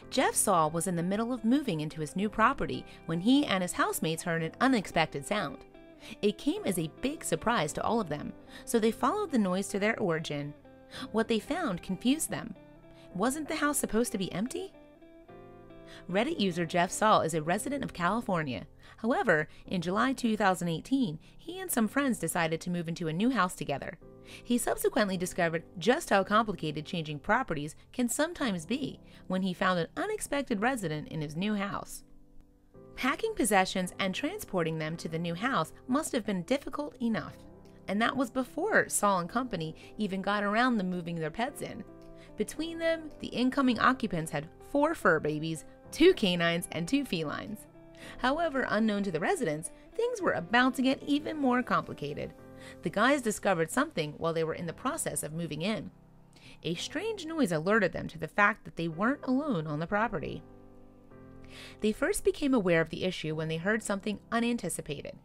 Jeff Saul was in the middle of moving into his new property when he and his housemates heard an unexpected sound. It came as a big surprise to all of them, so they followed the noise to their origin. What they found confused them. Wasn't the house supposed to be empty? Reddit user Jeff Saul is a resident of California. However, in July 2018, he and some friends decided to move into a new house together. He subsequently discovered just how complicated changing properties can sometimes be when he found an unexpected resident in his new house. Packing possessions and transporting them to the new house must have been difficult enough. And that was before Saul and company even got around to moving their pets in. Between them, the incoming occupants had 4 fur babies, 2 canines, and 2 felines. However, unknown to the residents, things were about to get even more complicated. The guys discovered something while they were in the process of moving in. A strange noise alerted them to the fact that they weren't alone on the property. They first became aware of the issue when they heard something unanticipated.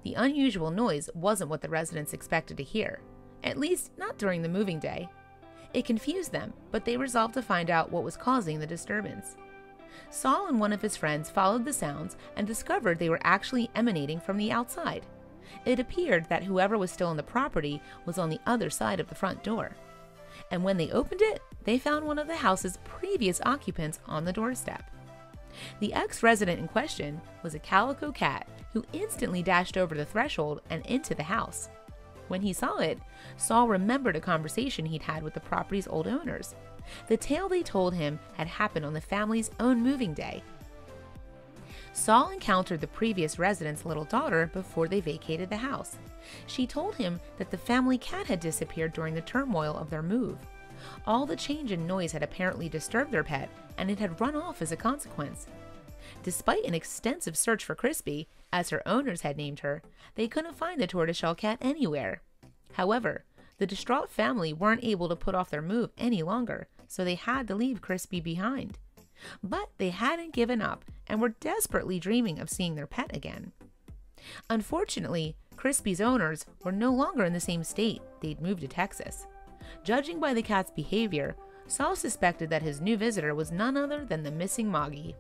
The unusual noise wasn't what the residents expected to hear, at least not during the moving day. It confused them, but they resolved to find out what was causing the disturbance. Saul and one of his friends followed the sounds and discovered they were actually emanating from the outside. It appeared that whoever was still on the property was on the other side of the front door. And when they opened it, they found one of the house's previous occupants on the doorstep. The ex-resident in question was a calico cat who instantly dashed over the threshold and into the house. When he saw it, Saul remembered a conversation he'd had with the property's old owners. The tale they told him had happened on the family's own moving day. Saul encountered the previous resident's little daughter before they vacated the house. She told him that the family cat had disappeared during the turmoil of their move. All the change in noise had apparently disturbed their pet, and it had run off as a consequence. Despite an extensive search for Crispy, as her owners had named her, they couldn't find the tortoiseshell cat anywhere. However, the distraught family weren't able to put off their move any longer, so they had to leave Crispy behind. But they hadn't given up and were desperately dreaming of seeing their pet again. Unfortunately, Crispy's owners were no longer in the same state. They'd moved to Texas. Judging by the cat's behavior, Saul suspected that his new visitor was none other than the missing Moggy.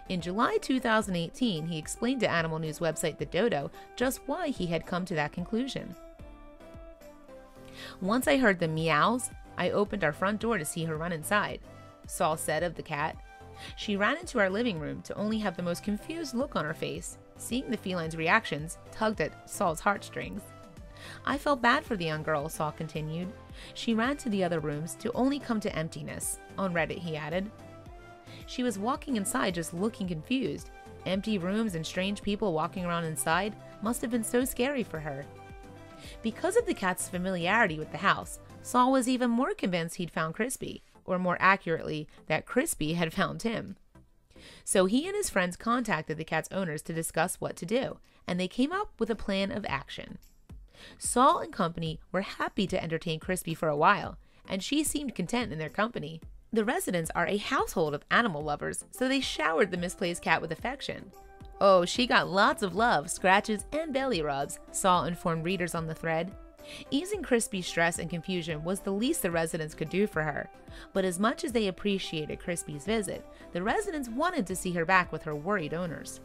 In July 2018, he explained to animal news website The Dodo just why he had come to that conclusion. "Once I heard the meows, I opened our front door to see her run inside," Saul said of the cat. "She ran into our living room to only have the most confused look on her face. Seeing the feline's reactions tugged at Saul's heartstrings. I felt bad for the young girl," Saul continued. "She ran to the other rooms to only come to emptiness." On Reddit, he added. "She was walking inside just looking confused. Empty rooms and strange people walking around inside must have been so scary for her." Because of the cat's familiarity with the house, Saul was even more convinced he'd found Crispy, or more accurately, that Crispy had found him. So he and his friends contacted the cat's owners to discuss what to do, and they came up with a plan of action. Saul and company were happy to entertain Crispy for a while, and she seemed content in their company. The residents are a household of animal lovers, so they showered the misplaced cat with affection. "Oh, she got lots of love, scratches, and belly rubs," Saul informed readers on the thread. Easing Crispy's stress and confusion was the least the residents could do for her. But as much as they appreciated Crispy's visit, the residents wanted to see her back with her worried owners.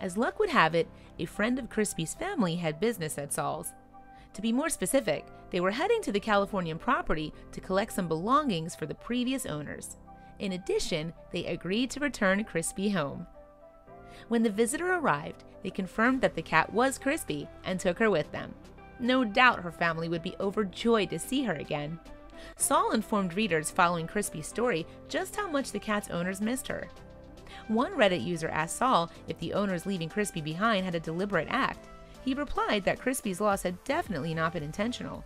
As luck would have it, a friend of Crispy's family had business at Saul's. To be more specific, they were heading to the Californian property to collect some belongings for the previous owners. In addition, they agreed to return Crispy home. When the visitor arrived, they confirmed that the cat was Crispy and took her with them. No doubt her family would be overjoyed to see her again. Saul informed readers following Crispy's story just how much the cat's owners missed her. One Reddit user asked Saul if the owners leaving Crispy behind had a deliberate act. He replied that Crispy's loss had definitely not been intentional.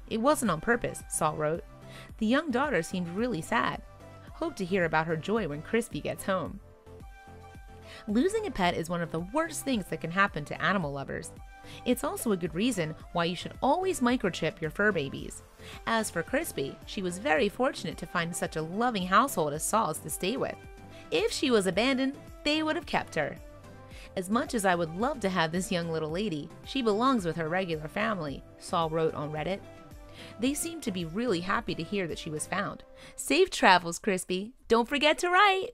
"It wasn't on purpose," Saul wrote. "The young daughter seemed really sad. Hope to hear about her joy when Crispy gets home." Losing a pet is one of the worst things that can happen to animal lovers. It's also a good reason why you should always microchip your fur babies. As for Crispy, she was very fortunate to find such a loving household as Saul's to stay with. If she was abandoned, they would have kept her. "As much as I would love to have this young little lady, she belongs with her regular family," Saul wrote on Reddit. They seemed to be really happy to hear that she was found. Safe travels, Crispy. Don't forget to write.